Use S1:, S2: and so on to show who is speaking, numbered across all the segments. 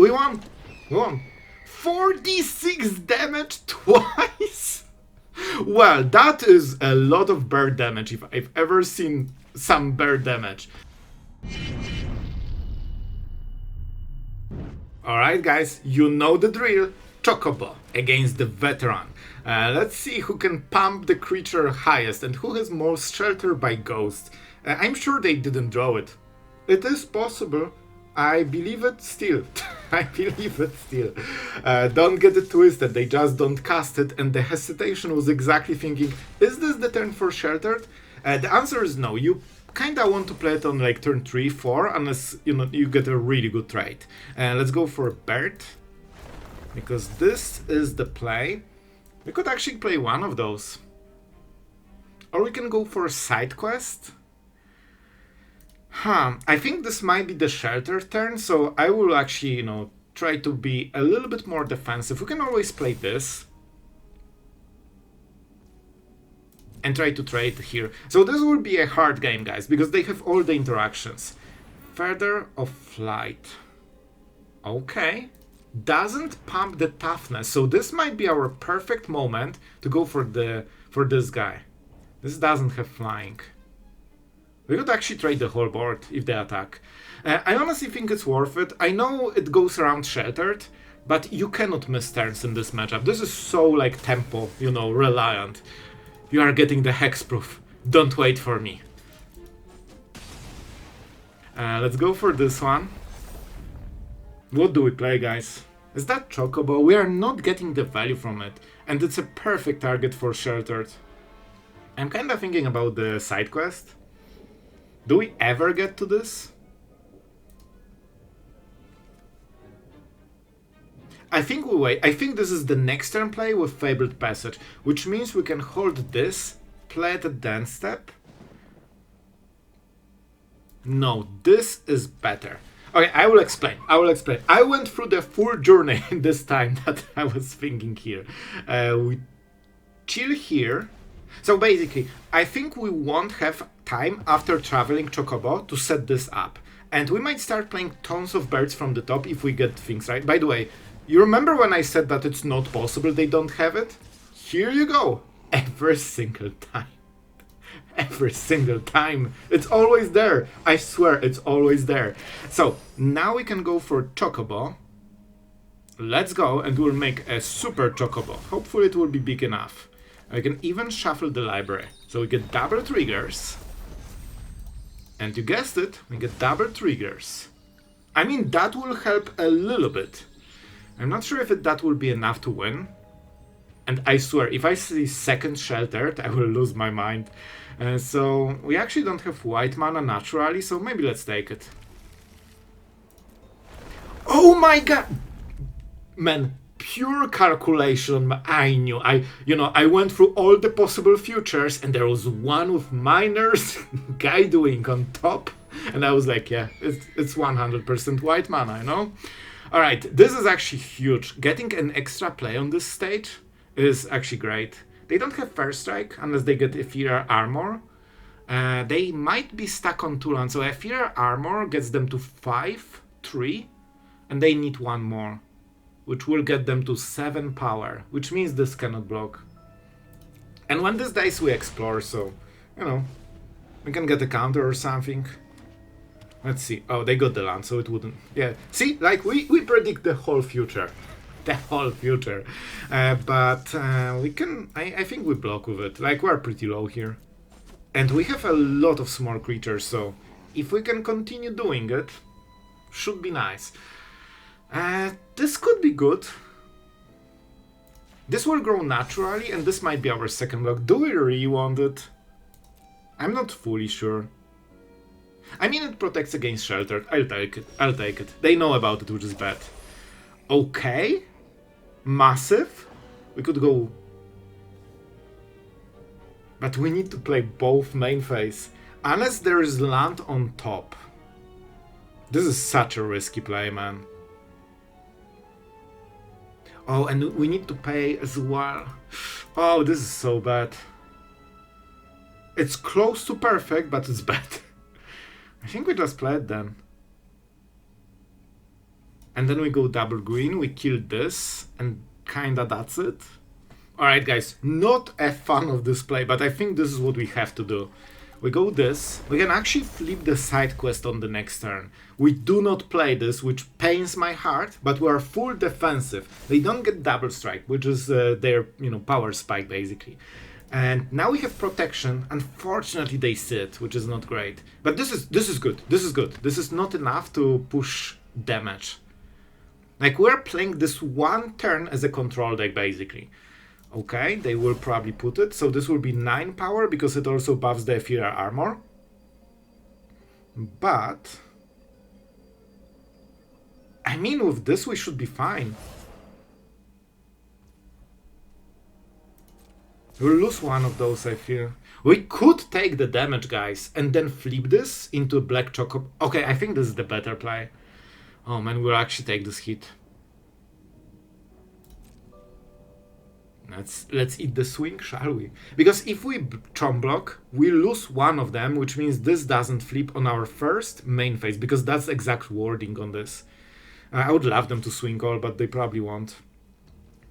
S1: We won! We won! 46 damage twice? Well, that is a lot of bird damage if I've ever seen some bird damage. Alright guys, you know the drill. Chocobo against the veteran. Let's see who can pump the creature highest and who has most shelter by ghost. I'm sure they didn't draw it. It is possible. I believe it still. I believe it still. Don't get it twisted, they just don't cast it, and the hesitation was exactly thinking, is this the turn for sheltered? The answer is no. You kinda want to play it on like turn 3, 4, unless you get a really good trade. Let's go for Bird, because this is the play. We could actually play one of those. Or we can go for a Sidequest. I think this might be the shelter turn, so I will actually, try to be a little bit more defensive. We can always play this. And try to trade here. So this will be a hard game, guys, because they have all the interactions. Feather of Flight. Okay. Doesn't pump the toughness, so this might be our perfect moment to go for this guy. This doesn't have flying. We could actually trade the whole board if they attack. I honestly think it's worth it. I know it goes around sheltered, but you cannot miss turns in this matchup. This is so like tempo, reliant. You are getting the hexproof. Don't wait for me. Let's go for this one. What do we play, guys? Is that Chocobo? We are not getting the value from it, and it's a perfect target for sheltered. I'm kinda thinking about the side quest. Do we ever get to this? I think we wait. I think this is the next turn play with Fabled Passage, which means we can hold this, play it at the end step. No, this is better. Okay, I will explain. I went through the full journey this time that I was thinking here. We chill here. So basically, I think we won't have time after Traveling Chocobo to set this up. And we might start playing tons of birds from the top if we get things right. By the way, you remember when I said that it's not possible they don't have it? Here you go. Every single time. Every single time. It's always there. I swear, it's always there. So, now we can go for Chocobo. Let's go, and we'll make a super Chocobo. Hopefully it will be big enough. I can even shuffle the library. So we get double triggers. And you guessed it, we get double triggers. I mean, that will help a little bit. I'm not sure if that will be enough to win. And I swear, if I see second sheltered, I will lose my mind. So we actually don't have white mana naturally, so maybe let's take it. Oh my god! Man, pure calculation. I knew. I went through all the possible futures, and there was one with miners, Guidewing on top. And I was like, yeah, it's 100% white mana, Alright, this is actually huge. Getting an extra play on this stage is actually great. They don't have First Strike unless they get Ethereal Armor. They might be stuck on 2 lands, so Ethereal Armor gets them to 5-3, and they need one more, which will get them to 7 power, which means this cannot block. And when this dies, we explore, so, we can get a counter or something. Let's see. Oh, they got the land, so it wouldn't. Yeah, see, like we predict the whole future. The whole future. But we can, I think we block with it. Like, we're pretty low here. And we have a lot of small creatures, so if we can continue doing it, should be nice. This could be good. This will grow naturally, and this might be our second block. Do we really want it? I'm not fully sure. I mean, it protects against shelter. I'll take it. They know about it, which is bad. Okay. Massive. We could go... But we need to play both main phase. Unless there is land on top. This is such a risky play, man. Oh, and we need to pay as well. Oh, this is so bad. It's close to perfect, but it's bad. I think we just play it then. And then we go double green, we kill this, and kinda that's it. Alright guys, not a fan of this play, but I think this is what we have to do. We go this, we can actually flip the side quest on the next turn. We do not play this, which pains my heart, but we are full defensive. They don't get double strike, which is their power spike basically. And now we have protection. Unfortunately they sit, which is not great. But this is good, this is good. This is not enough to push damage. Like we're playing this one turn as a control deck basically. Okay, they will probably put it. So this will be 9 power because it also buffs the ethereal armor. But I mean, with this we should be fine. We'll lose one of those, I fear. We could take the damage, guys, and then flip this into a black Choco. Okay, I think this is the better play. Oh man, we'll actually take this hit. Let's eat the swing, shall we? Because if we chomp block, we lose one of them, which means this doesn't flip on our first main phase, because that's exact wording on this. I would love them to swing all, but they probably won't.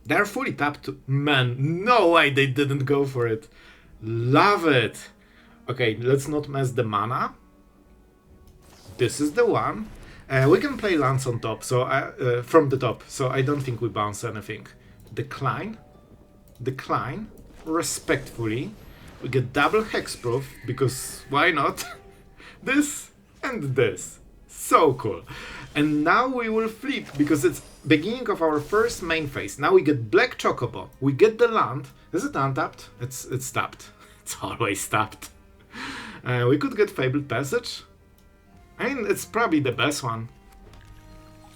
S1: They're fully tapped. Man, no way they didn't go for it. Love it. Okay, let's not mess the mana. This is the one. We can play lands on top, so from the top, so I don't think we bounce anything. Decline. Decline. Respectfully. We get double hexproof, because why not? This and this. So cool. And now we will flip, because it's beginning of our first main phase. Now we get black Chocobo. We get the land. Is it untapped? It's tapped. It's always tapped. We could get Fabled Passage. I mean, it's probably the best one.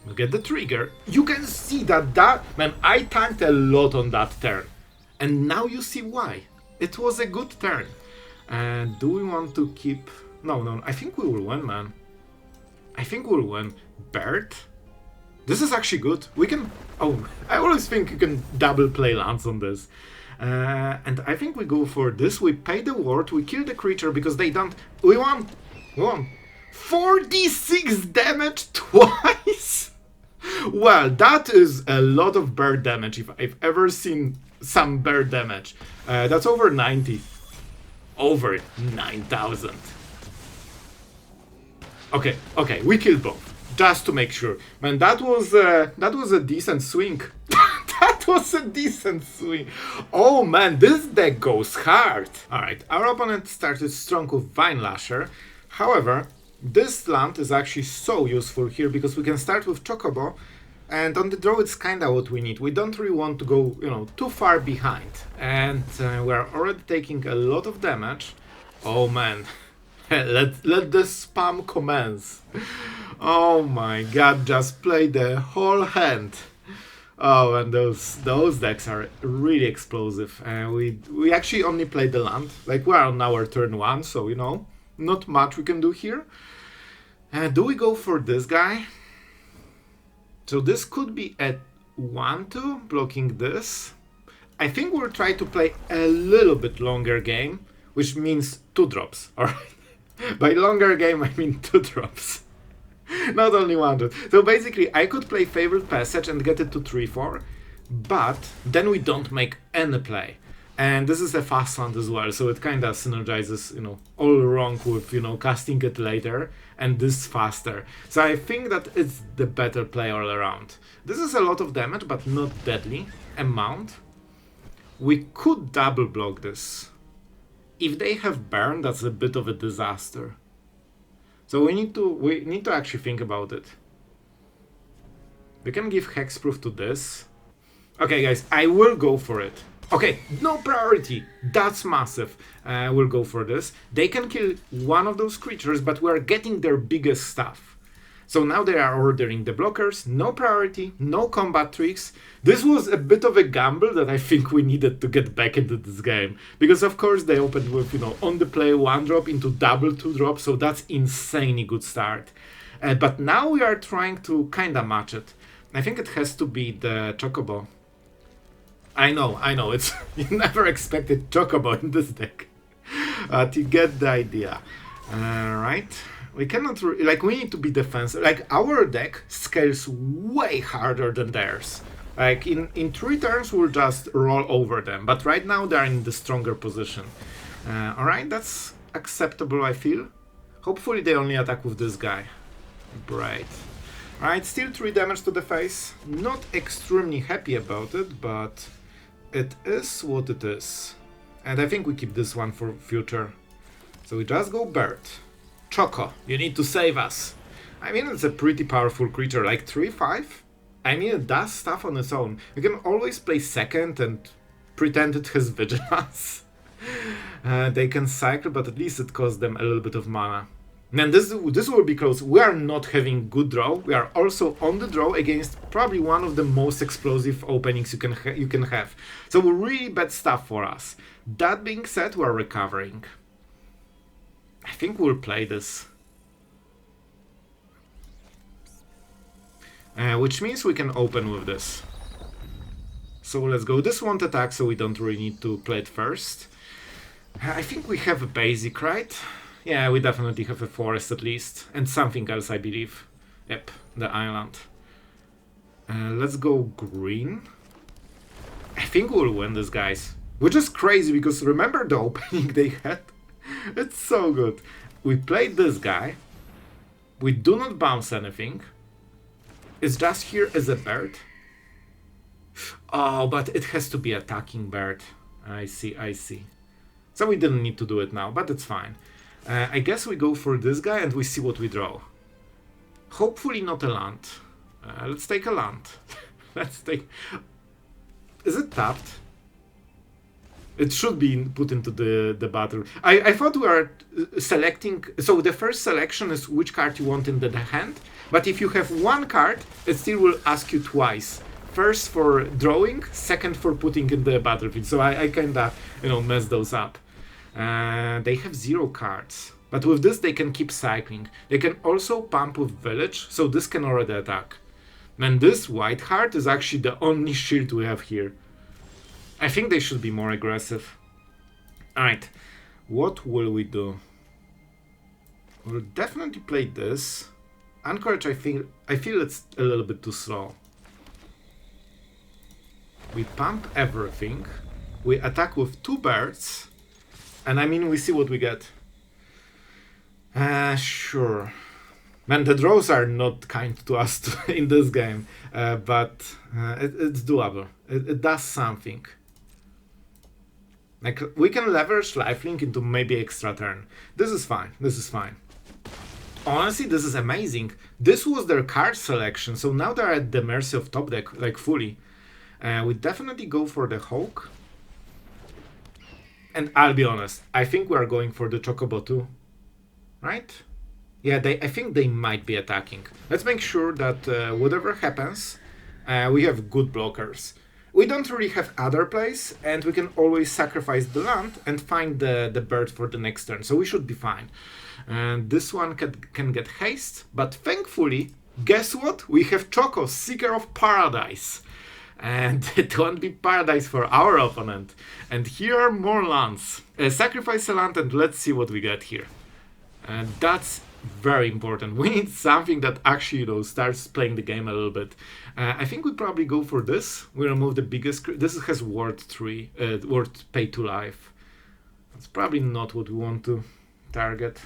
S1: We get the trigger. You can see that man, I tanked a lot on that turn. And now you see why. It was a good turn. Do we want to keep... No, I think we will win, man. I think we'll win. Bird? This is actually good. We can... Oh, I always think you can double play lands on this. And I think we go for this. We pay the ward, we kill the creature because they don't... We won! We won! 46 damage twice! Well, that is a lot of bird damage if I've ever seen some bird damage. That's over 90. Over 9,000. Okay, we killed both. Just to make sure. Man, that was a decent swing. That was a decent swing. Oh man, this deck goes hard. Alright, our opponent started strong with Vine Lasher. However, this land is actually so useful here because we can start with Chocobo, and on the draw it's kinda what we need. We don't really want to go, too far behind. And we're already taking a lot of damage. Oh man. Let the spam commence. Oh my god, just play the whole hand. Oh, and those decks are really explosive. We actually only played the land. Like, we're on our turn 1, so, not much we can do here. Do we go for this guy? So this could be at 1-2, blocking this. I think we'll try to play a little bit longer game, which means 2 drops, alright? By longer game, I mean 2 drops. Not only 1 drop. So basically, I could play Fabled Passage and get it to 3-4, but then we don't make any play. And this is a fast land as well, so it kind of synergizes, all wrong with, casting it later, and this faster. So I think that it's the better play all around. This is a lot of damage, but not deadly amount. We could double block this. If they have burn, that's a bit of a disaster. So we need to actually think about it. We can give hexproof to this. Okay, guys, I will go for it. Okay, no priority. That's massive. We'll go for this. They can kill one of those creatures, but we're getting their biggest stuff. So now they are ordering the blockers. No priority, no combat tricks. This was a bit of a gamble that I think we needed to get back into this game. Because of course they opened with, on the play 1 drop into double 2 drop. So that's insanely good start. But now we are trying to kinda match it. I think it has to be the Chocobo. I know, it's you never expected Chocobo in this deck. You get the idea. Right. We cannot, like, we need to be defensive. Like, our deck scales way harder than theirs. Like, in 3 turns, we'll just roll over them. But right now, they're in the stronger position. Alright, that's acceptable, I feel. Hopefully, they only attack with this guy. Bright. Alright, still 3 damage to the face. Not extremely happy about it, but it is what it is. And I think we keep this one for future. So we just go Bird. Choco, you need to save us. I mean, it's a pretty powerful creature, like 3-5. I mean, it does stuff on its own. You can always play second and pretend it has vigilance. They can cycle, but at least it costs them a little bit of mana. And this will be close. We are not having good draw. We are also on the draw against probably one of the most explosive openings you can have. So really bad stuff for us. That being said, we're recovering. I think we'll play this. Which means we can open with this. So let's go. This won't attack, so we don't really need to play it first. I think we have a basic, right? Yeah, we definitely have a forest at least. And something else, I believe. Yep, the island. Let's go green. I think we'll win this, guys. Which is crazy, because remember the opening they had? It's so good. We played this guy. We do not bounce anything. It's just here as a bird. Oh, but it has to be attacking bird. I see, I see. So we didn't need to do it now, but it's fine. I guess we go for this guy and we see what we draw. Hopefully not a land. Let's take a land. Let's take... Is it tapped? It should be put into the battle. I thought we were selecting... So the first selection is which card you want in the hand. But if you have one card, it still will ask you twice. First for drawing, second for putting in the battlefield. So I kinda, mess those up. They have 0 cards. But with this they can keep cycling. They can also pump with Village, so this can already attack. And this Whiteheart is actually the only shield we have here. I think they should be more aggressive. Alright, what will we do? We'll definitely play this. Anchorage, I feel it's a little bit too slow. We pump everything. We attack with 2 birds. And I mean, we see what we get. Sure. Man, the draws are not kind to us in this game. But it's doable. It does something. Like, we can leverage lifelink into maybe extra turn. This is fine. This is fine. Honestly, this is amazing. This was their card selection, so now they're at the mercy of top deck, like fully. We definitely go for the Hawk. And I'll be honest, I think we are going for the Chocobo too. Right? Yeah, I think they might be attacking. Let's make sure that whatever happens, we have good blockers. We don't really have other plays, and we can always sacrifice the land and find the bird for the next turn, so we should be fine. And this one can get haste, but thankfully, guess what? We have Choco, Seeker of Paradise. And it won't be paradise for our opponent. And here are more lands. Sacrifice a land and let's see what we get here. And that's very important. We need something that actually, starts playing the game a little bit. I think we probably go for this. We remove the biggest... This has ward 3, ward pay 2 life. That's probably not what we want to target.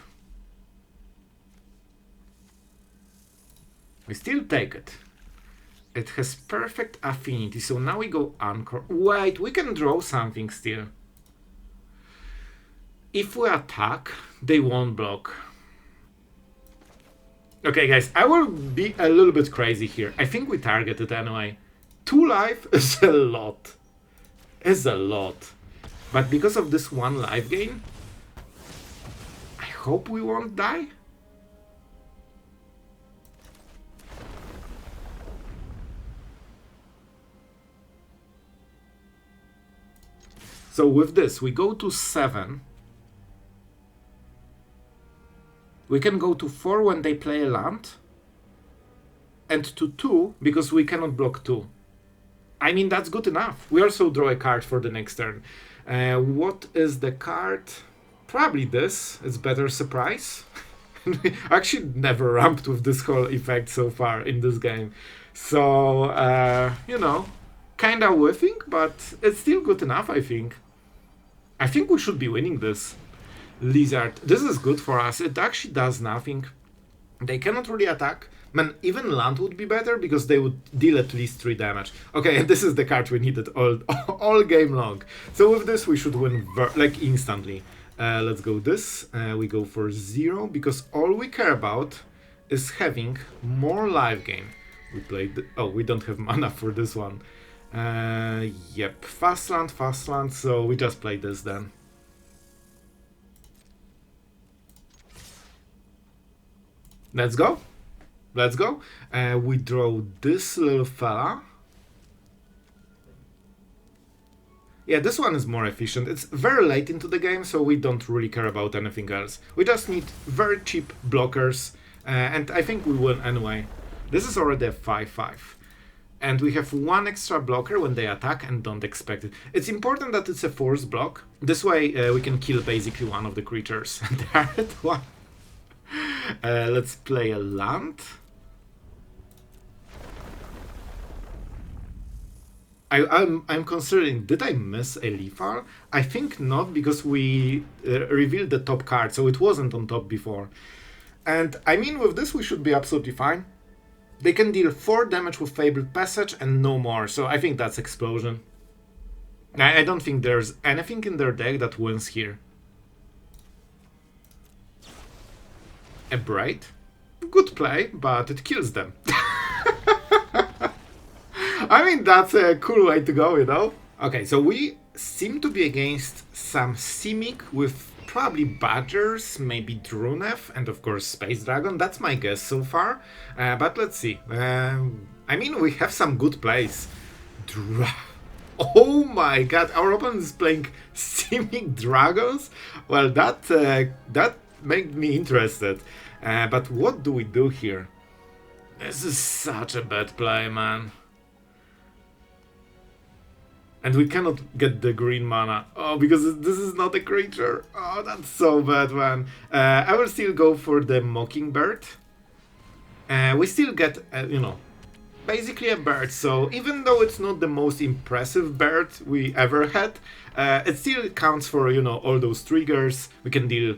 S1: We still take it. It has perfect affinity, so now we go Anchor. Wait, we can draw something still. If we attack, they won't block. Okay, guys, I will be a little bit crazy here. I think we target it anyway. 2 life is a lot. Is a lot. But because of this 1 life gain, I hope we won't die. So with this, we go to 7. We can go to 4 when they play a land. And to 2, because we cannot block 2. I mean, that's good enough. We also draw a card for the next turn. What is the card? Probably this. It's better surprise. Actually never ramped with this whole effect so far in this game. So, you know, kinda whiffing, but it's still good enough, I think. I think we should be winning this. Lizard. This is good for us. It actually does nothing. They cannot really attack. Man, even land would be better because they would deal at least 3 damage. Okay, and this is the card we needed all game long. So with this we should win like instantly. Let's go this. We go for 0 because all we care about is having more live game. We played... oh, we don't have mana for this one. Yep, fast land, so we just play this then. Let's go. Let's go. We draw this little fella. Yeah, this one is more efficient. It's very late into the game, so we don't really care about anything else. We just need very cheap blockers, and I think we win anyway. This is already a 5-5. And we have 1 extra blocker when they attack and don't expect it. It's important that it's a force block. This way we can kill basically one of the creatures. They're at 1. Let's play a land. I'm considering, did I miss a lethal? I think not, because we revealed the top card, so it wasn't on top before. And I mean, with this we should be absolutely fine. They can deal 4 damage with Fabled Passage and no more, so I think that's Explosion. I don't think there's anything in their deck that wins here. A Braid? Good play, but it kills them. I mean, that's a cool way to go, you know? Okay, so we seem to be against some Simic with probably Badgers, maybe Drunev, and of course Space Dragon. That's my guess so far, but let's see. I mean, we have some good plays. Oh my god, our opponent is playing Simic Dragons? Well, that made me interested. But what do we do here? This is such a bad play, man. And we cannot get the green mana. Oh, because this is not a creature. Oh, that's so bad, man. I will still go for the Mockingbird. We still get, you know, basically a bird. So even though it's not the most impressive bird we ever had, it still counts for, you know, all those triggers. We can deal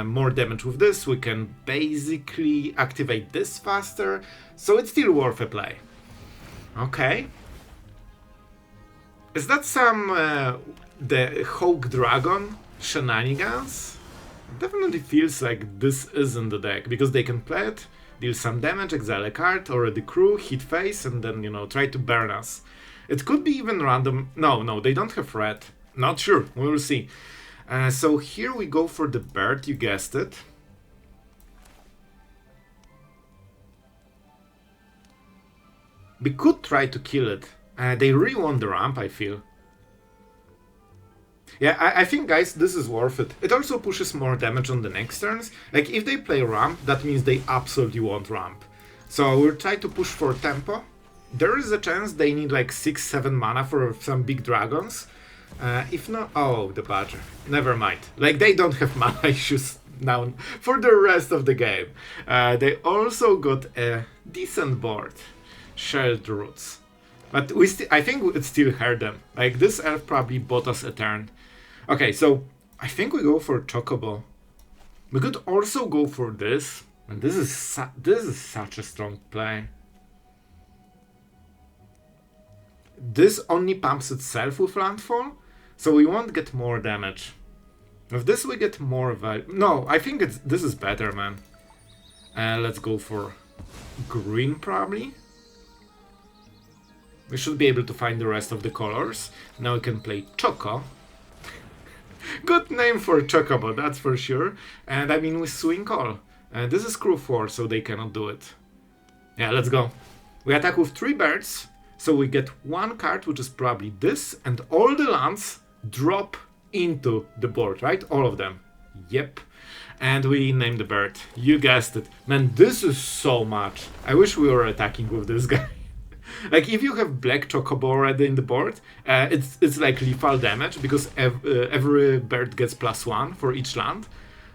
S1: more damage with this. We can basically activate this faster. So it's still worth a play. Okay. Is that some the Hawk Dragon shenanigans? Definitely feels like this is in the deck, because they can play it, deal some damage, exile a card or the crew, hit face, and then, you know, try to burn us. It could be even random. No, they don't have red. Not sure, we will see. So here we go for the bird, you guessed it. We could try to kill it. They really want the ramp, I feel. Yeah, I think, guys, this is worth it. It also pushes more damage on the next turns. Like, if they play ramp, that means they absolutely want ramp. So we'll try to push for tempo. There is a chance they need like 6-7 mana for some big dragons. If not... oh, the Badger. Never mind. Like, they don't have mana issues now for the rest of the game. They also got a decent board. Shelled Roots. But I think it still hurt them. Like, this elf probably bought us a turn. Okay, so I think we go for Chocobo. We could also go for this. And this is such a strong play. This only pumps itself with landfall, so we won't get more damage. With this we get more value. No, I think this is better, man. Let's go for green, probably. We should be able to find the rest of the colors. Now we can play Choco. Good name for Chocobo, that's for sure. And I mean, we swing call. This is crew 4, so they cannot do it. Yeah, let's go. We attack with 3 birds, so we get 1 card, which is probably this, and all the lands drop into the board, right? All of them. Yep. And we name the bird. You guessed it. Man, this is so much. I wish we were attacking with this guy. Like, if you have black Chocobo already in the board, it's like lethal damage, because every bird gets +1 for each land.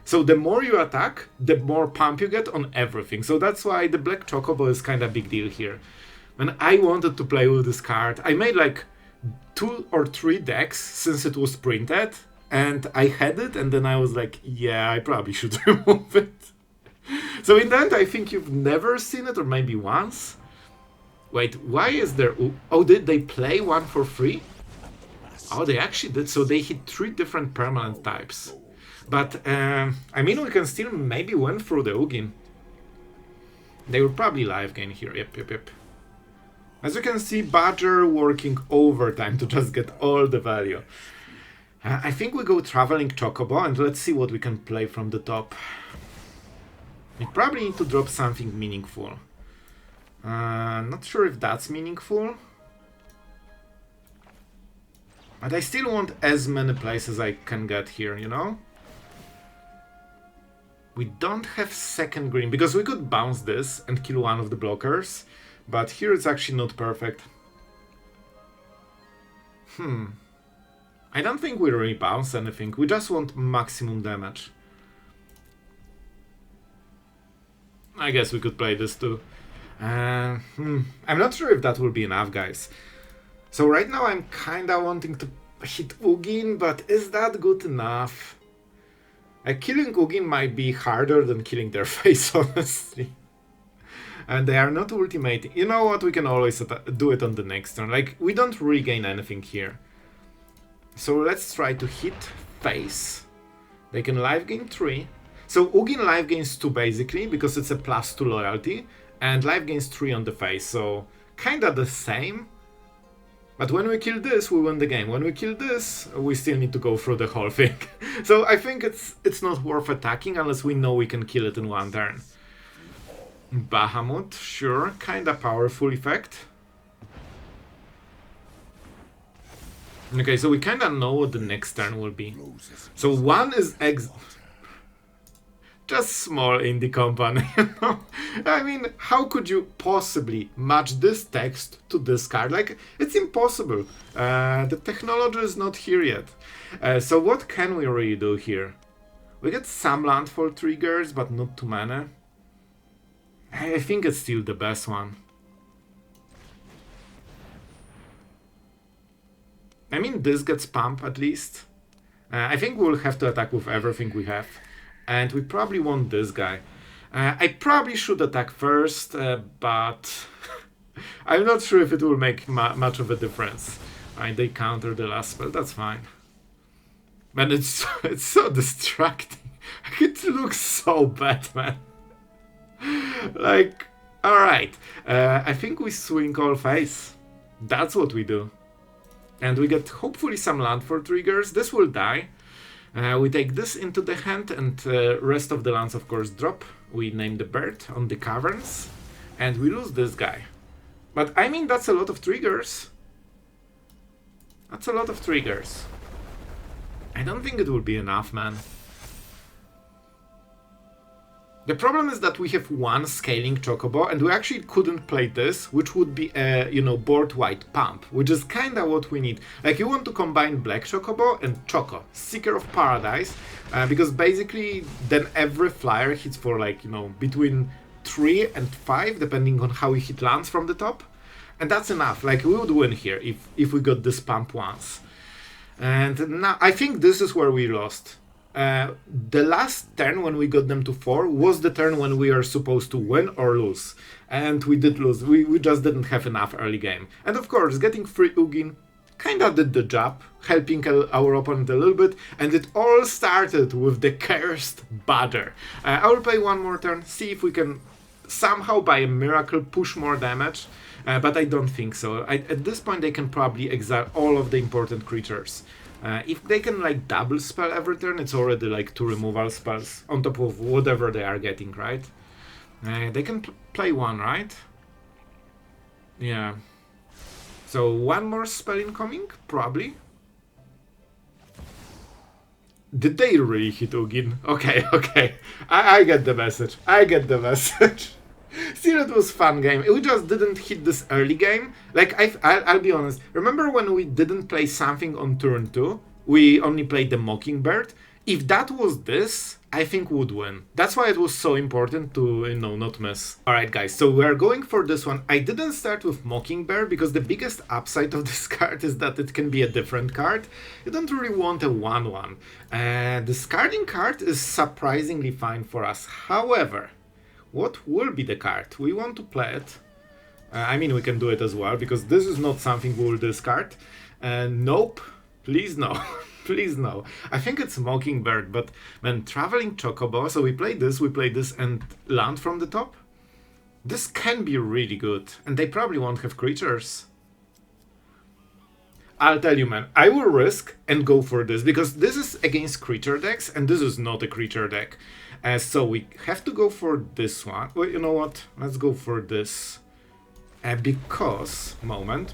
S1: So the more you attack, the more pump you get on everything. So that's why the Black Chocobo is kind of a big deal here. When I wanted to play with this card, I made like 2 or 3 decks since it was printed, and I had it, and then I was like, yeah, I probably should remove it. So in the end, I think you've never seen it, or maybe once. Wait, why is there... Oh, did they play one for free? Oh, they actually did. So they hit 3 different permanent types. But, I mean, we can still maybe win through the Ugin. They will probably live gain here. Yep. As you can see, Badger working overtime to just get all the value. I think we go Traveling Chocobo, and let's see what we can play from the top. We probably need to drop something meaningful. Not sure if that's meaningful. But I still want as many places I can get here, you know? We don't have second green, because we could bounce this and kill one of the blockers. But here it's actually not perfect. I don't think we really bounce anything. We just want maximum damage. I guess we could play this too. I'm not sure if that will be enough, guys. So right now I'm kinda wanting to hit Ugin, but is that good enough? Killing Ugin might be harder than killing their face, honestly. And they are not ultimate. You know what? We can always do it on the next turn. Like, we don't really gain anything here. So let's try to hit face. They can live gain 3. So Ugin live gains 2 basically, because it's a +2 loyalty. And live gains 3 on the face, so kinda the same. But when we kill this, we win the game. When we kill this, we still need to go through the whole thing. So I think it's not worth attacking unless we know we can kill it in 1 turn. Bahamut, sure, kinda powerful effect. Okay, so we kinda know what the next turn will be. So 1 is just small indie company, you know? I mean, how could you possibly match this text to this card? Like, it's impossible. The technology is not here yet. So what can we really do here? We get some landfall triggers, but not too many. I think it's still the best one. I mean, this gets pumped at least. I think we'll have to attack with everything we have. And we probably want this guy. I probably should attack first, but I'm not sure if it will make much of a difference. They counter the last spell, that's fine. Man, it's so distracting. It looks so bad, man. Like, alright. I think we swing all face. That's what we do. And we get hopefully some landfall triggers. This will die. We take this into the hand, and rest of the lands of course drop. We name the bird on the caverns, and we lose this guy. But I mean, that's a lot of triggers. That's a lot of triggers. I don't think it will be enough, man. The problem is that we have 1 scaling Chocobo, and we actually couldn't play this, which would be a, you know, board white pump, which is kinda what we need. Like, you want to combine Black Chocobo and Choco, Seeker of Paradise, because basically then every flyer hits for, like, you know, between 3 and 5, depending on how we hit lands from the top. And that's enough. Like, we would win here if we got this pump once. And now, I think this is where we lost. The last turn when we got them to 4 was the turn when we are supposed to win or lose. And we did lose. We just didn't have enough early game. And of course, getting free Ugin kinda did the job, helping our opponent a little bit. And it all started with the cursed Badger. I will play 1 more turn, see if we can somehow by a miracle push more damage. But I don't think so. At this point they can probably exile all of the important creatures. If they can like double spell every turn, it's already like 2 removal spells on top of whatever they are getting, right? They can play 1, right? Yeah. So 1 more spell incoming, probably. Did they really hit Ugin? Okay. I get the message. Still, it was fun game. We just didn't hit this early game. Like, I'll be honest. Remember when we didn't play something on turn 2? We only played the Mockingbird? if that was this, I think would win. That's why it was so important to, not miss. Alright guys, so we're going for this one. I didn't start with Mockingbird because the biggest upside of this card is that it can be a different card. You don't really want a 1/1. Discarding card is surprisingly fine for us. However, what will be the card? We want to play it. I mean, we can do it as well, because this is not something we will discard. Nope. Please no. Please no. I think it's Mockingbird, but man, Traveling Chocobo. So we play this, and land from the top. This can be really good, and they probably won't have creatures. I'll tell you, man, I will risk and go for this, because this is against creature decks, and this is not a creature deck. So we have to go for this one. Well, you know what? Let's go for this. Because... Moment.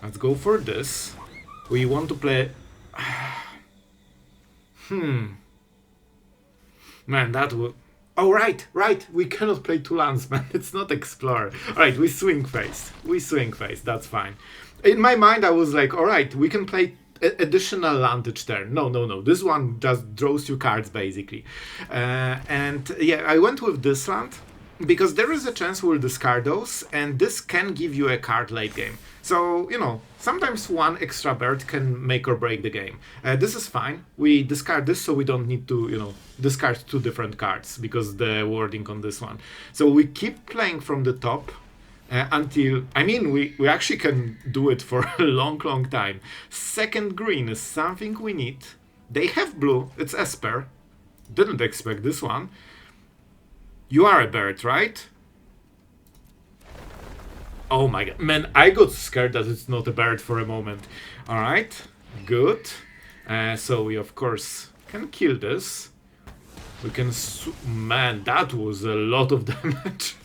S1: Let's go for this. We want to play... Man, that would... Oh, right. We cannot play 2 lands, man. It's not Explorer. Alright, we swing face. That's fine. In my mind, I was like, alright, we can play additional land each turn. No. This one just draws you cards, basically. And yeah, I went with this land, because there is a chance we'll discard those, and this can give you a card late game. So, sometimes one extra bird can make or break the game. This is fine. We discard this so we don't need to, discard 2 different cards, because the wording on this one. So we keep playing from the top until... I mean, we actually can do it for a long time. Second green is something we need. They have blue. It's Esper. Didn't expect this one. You are a bird, right? Oh my god. Man, I got scared that it's not a bird for a moment. Alright, good. So we, of course, can kill this. We can... Man, that was a lot of damage.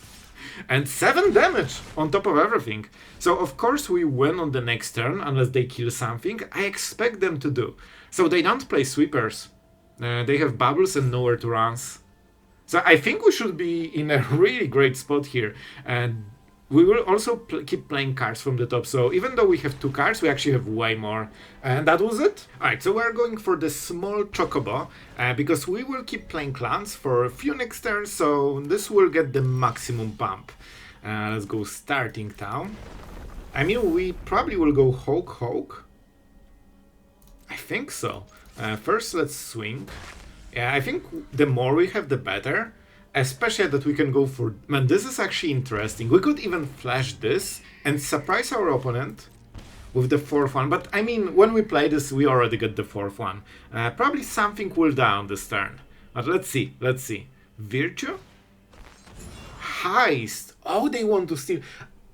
S1: And 7 damage on top of everything. So, of course, we win on the next turn, unless they kill something. I expect them to do. So they don't play sweepers. They have bubbles and nowhere to run. So I think we should be in a really great spot here, and we will also keep playing cards from the top. So even though we have 2 cards, we actually have way more, and that was it. Alright, so we're going for the small Chocobo, because we will keep playing clans for a few next turns, so this will get the maximum pump. Let's go starting town. I mean, we probably will go Hawk. I think so. First, let's swing. Yeah, I think the more we have, the better. Especially that we can go for... Man, this is actually interesting. We could even flash this and surprise our opponent with the 4th one. But, I mean, when we play this, we already got the 4th one. Probably something will die on this turn. But let's see. Virtue? Heist. Oh, they want to steal...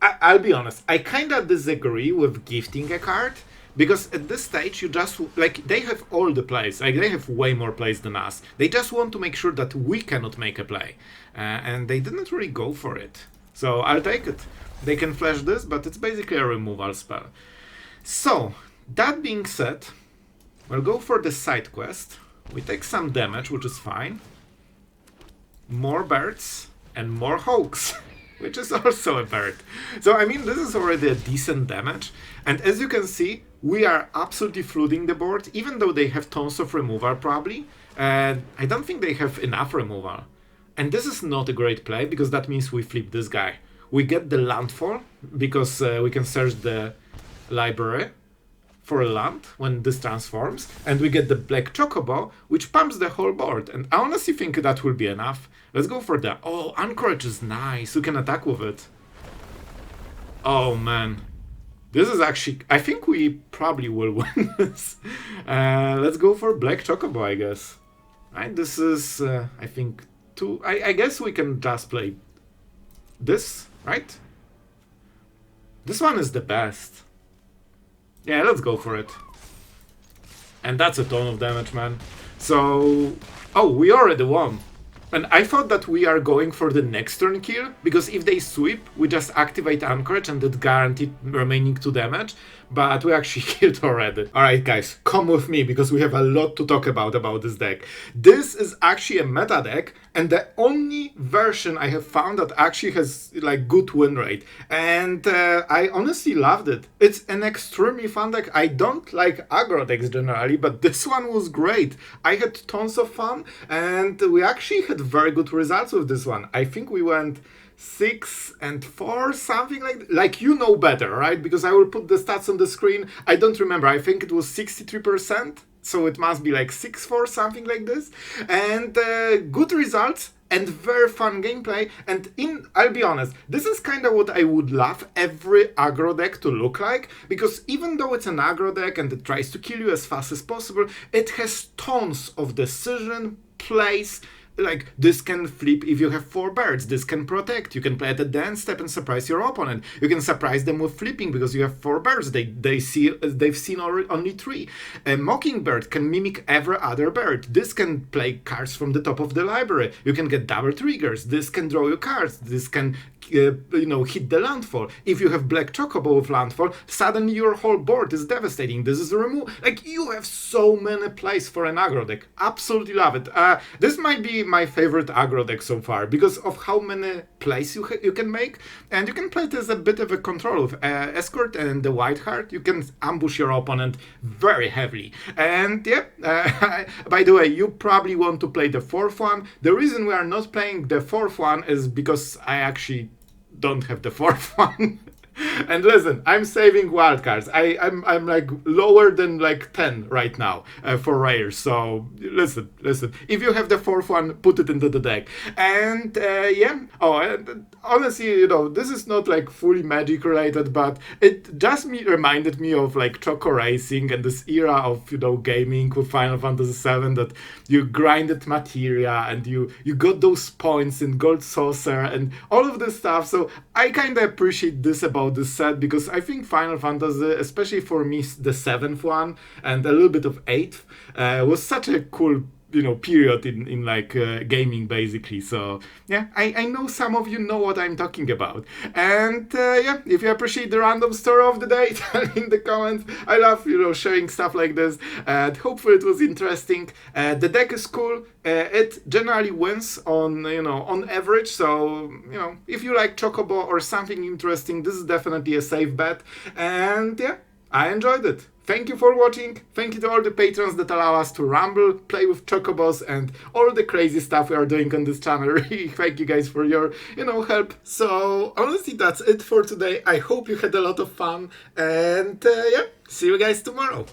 S1: I'll be honest. I kinda disagree with gifting a card. Because at this stage, you just, they have all the plays, they have way more plays than us. They just want to make sure that we cannot make a play. And they didn't really go for it. So I'll take it. They can flash this, but it's basically a removal spell. So, that being said, we'll go for the Sidequest. We take some damage, which is fine. More birds and more hawks. Which is also a bird. So, I mean, this is already a decent damage. And as you can see, we are absolutely flooding the board, even though they have tons of removal, probably. And I don't think they have enough removal. And this is not a great play, because that means we flip this guy. We get the landfall, because we can search the library for a land when this transforms. And we get the Black Chocobo, which pumps the whole board. And I honestly think that will be enough. Let's go for that. Oh, Anchorage is nice. We can attack with it. Oh, man. This is actually... I think we probably will win this. Let's go for Black Chocobo, I guess. Right, this is, I think, 2... I guess we can just play this, right? This one is the best. Yeah, let's go for it. And that's a ton of damage, man. So... Oh, we already won. And I thought that we are going for the next turn kill, because if they sweep, we just activate Anchorage and it guaranteed remaining 2 damage, but we actually killed already. Alright guys, come with me, because we have a lot to talk about this deck. This is actually a meta deck, and the only version I have found that actually has like good win rate, and I honestly loved it. It's an extremely fun deck. I don't like aggro decks generally, but this one was great. I had tons of fun, and we actually had very good results with this one. I think we went 6-4, something like you know better, right? Because I will put the stats on the screen. I don't remember. I think it was 63%, so it must be like 6-4, something like this. And good results and very fun gameplay. And I'll be honest, this is kind of what I would love every aggro deck to look like, because even though it's an aggro deck and it tries to kill you as fast as possible, it has tons of decision, plays. Like, this can flip if you have 4 birds, this can protect, you can play at a dance step and surprise your opponent, you can surprise them with flipping because you have 4 birds, they've seen only 3. A Mockingbird can mimic every other bird, this can play cards from the top of the library, you can get double triggers, this can draw you cards, this can hit the landfall. If you have Black Chocobo with landfall, suddenly your whole board is devastating. This is a remove. Like, you have so many plays for an aggro deck. Absolutely love it. This might be my favorite aggro deck so far because of how many plays you can make, and you can play it as a bit of a control of Escort and the Whiteheart. You can ambush your opponent very heavily. And yeah, by the way, you probably want to play the 4th one. The reason we are not playing the 4th one is because I actually don't have the 4th one. And listen, I'm saving wildcards. I'm like lower than like 10 right now for rares. So listen. If you have the 4th one, put it into the deck. And yeah. Oh, and honestly, this is not like fully Magic related, but it just reminded me of like Choco Racing and this era of gaming with Final Fantasy VII, that you grinded materia and you got those points in Gold Saucer and all of this stuff. So I kind of appreciate this about this set, because I think Final Fantasy, especially for me, the 7th one and a little bit of 8th, was such a cool period in like gaming basically. So yeah, I know some of you know what I'm talking about. And yeah, if you appreciate the random story of the day, tell me in the comments. I love sharing stuff like this, and hopefully it was interesting. The deck is cool. It generally wins on on average. So if you like Chocobo or something interesting, this is definitely a safe bet. And yeah, I enjoyed it. Thank you for watching. Thank you to all the patrons that allow us to ramble, play with Chocobos, and all the crazy stuff we are doing on this channel. Really thank you guys for your, help. So honestly, that's it for today. I hope you had a lot of fun, and yeah, see you guys tomorrow.